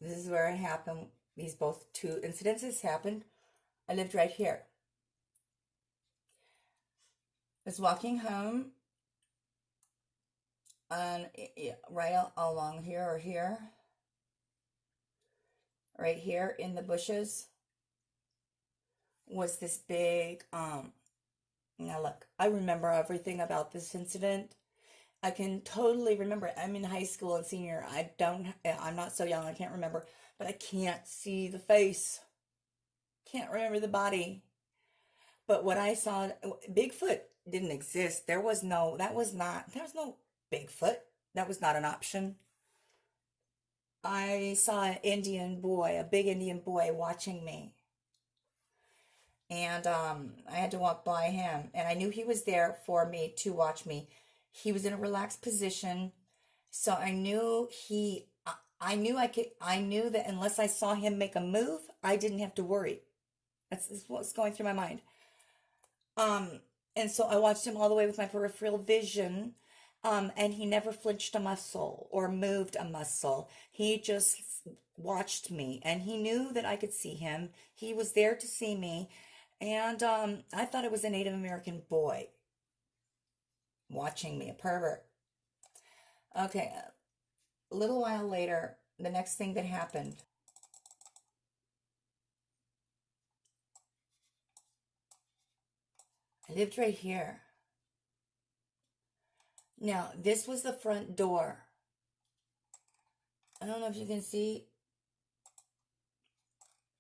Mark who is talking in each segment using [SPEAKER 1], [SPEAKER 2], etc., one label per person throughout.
[SPEAKER 1] This is where it happened. These both two incidences happened. I lived right here. I was walking home and right along here or here, right here in the bushes was this big, now look, I remember everything about this incident. I can totally remember it. I'm in high school and senior. I'm not so young, I can't remember, but I can't see the face. Can't remember the body. But what I saw, Bigfoot didn't exist. There was no Bigfoot. That was not an option. I saw an Indian boy, a big Indian boy watching me. And I had to walk by him. And I knew he was there for me to watch me. He was in a relaxed position. So I knew I knew that unless I saw him make a move, I didn't have to worry. That's what's going through my mind. Um, and so I watched him all the way with my peripheral vision. And he never flinched a muscle or moved a muscle. He just watched me and he knew that I could see him. He was there to see me. And I thought it was a Native American boy watching me, a pervert. Okay, a little while later, the next thing that happened, I lived right here. Now, this was the front door. I don't know if you can see,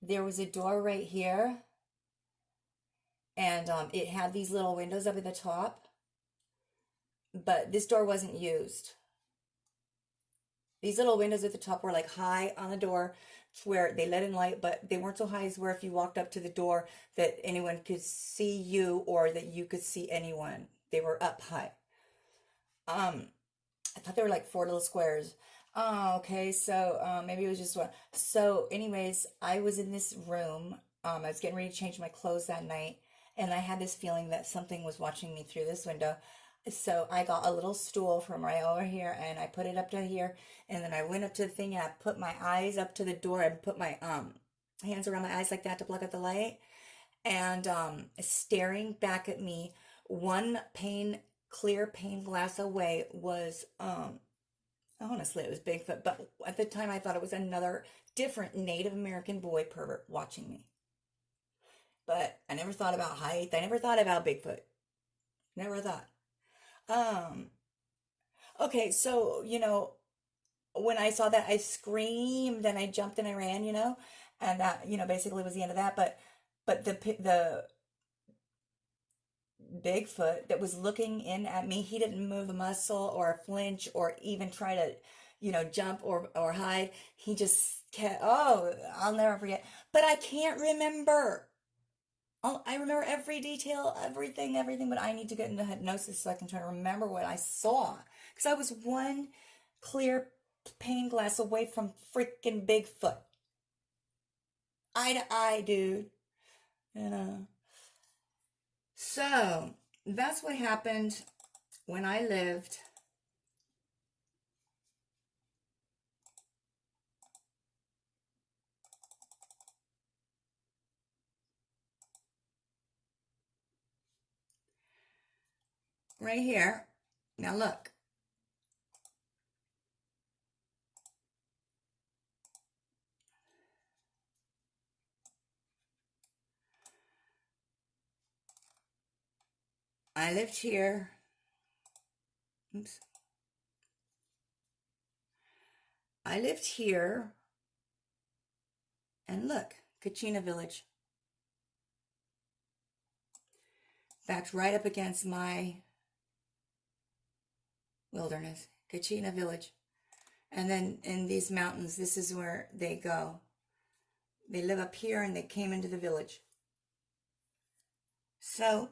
[SPEAKER 1] there was a door right here, and it had these little windows up at the top, but this door wasn't used. These little windows at the top were like high on the door where they let in light, but they weren't so high as where if you walked up to the door that anyone could see you or that you could see anyone. They were up high. Um, I thought they were like four little squares. Oh, okay. So maybe it was just one. So, anyways, I was in this room. I was getting ready to change my clothes that night, and I had this feeling that something was watching me through this window. So I got a little stool from right over here, and I put it up to here, and then I went up to the thing, and I put my eyes up to the door, and put my hands around my eyes like that to block out the light, and staring back at me, one clear pane glass away was honestly, it was Bigfoot, but at the time I thought it was another different Native American boy pervert watching me. But I never thought about height. I never thought about Bigfoot. Never thought. Um, okay, so, when I saw that, I screamed and I jumped and I ran, and that, basically was the end of that. But the Bigfoot that was looking in at me, he didn't move a muscle or flinch or even try to, jump or hide. He just kept, oh, I'll never forget. But I can't remember. I remember every detail, everything, but I need to get into hypnosis so I can try to remember what I saw. Because I was one clear pane glass away from freaking Bigfoot. Eye to eye, dude. You know. So, that's what happened when I lived right here. Now, look, I lived here. Oops. I lived here, and look, Kachina Village. Backed right up against my wilderness, Kachina Village. And then in these mountains, this is where they go. They live up here and they came into the village. So,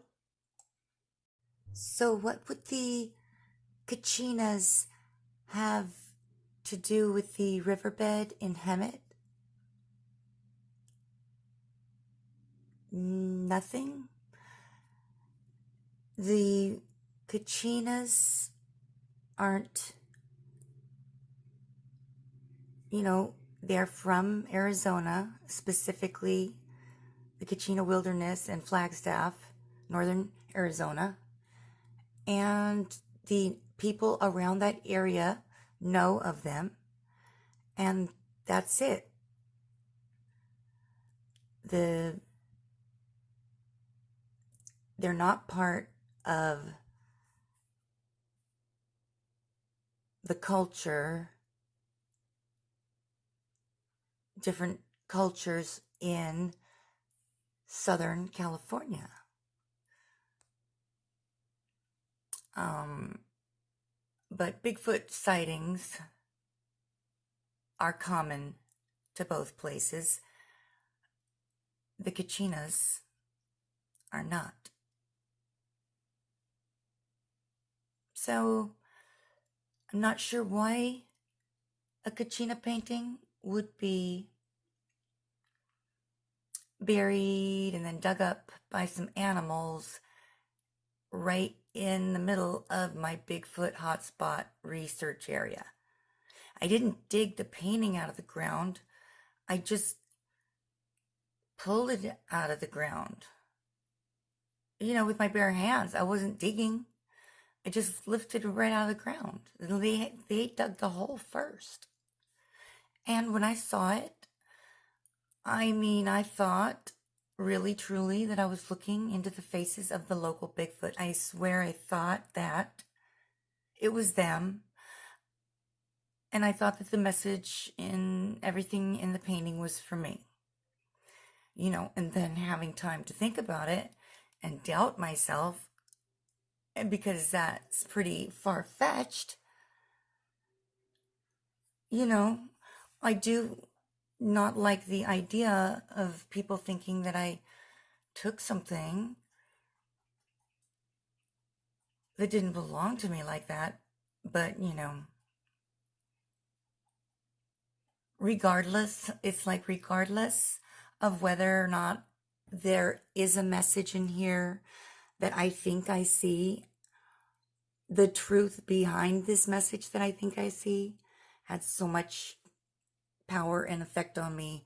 [SPEAKER 1] so what would the Kachinas have to do with the riverbed in Hemet? Nothing. The Kachinas aren't, you know, They're from Arizona, specifically the Kachina Wilderness and Flagstaff, northern Arizona. And the people around that area know of them, and that's it. They're not part of the culture, different cultures in Southern California. But Bigfoot sightings are common to both places. The Kachinas are not. So I'm not sure why a Kachina painting would be buried and then dug up by some animals right in the middle of my Bigfoot hotspot research area. I didn't dig the painting out of the ground. I just pulled it out of the ground. With my bare hands. I wasn't digging. I just lifted it right out of the ground. They dug the hole first. And when I saw it, I thought really truly that I was looking into the faces of the local Bigfoot. I swear I thought that it was them. And I thought that the message in everything in the painting was for me. And then having time to think about it and doubt myself, because that's pretty far-fetched, I do not like the idea of people thinking that I took something that didn't belong to me like that. But, regardless of whether or not there is a message in here that I think I see, the truth behind this message that I think I see had so much power and effect on me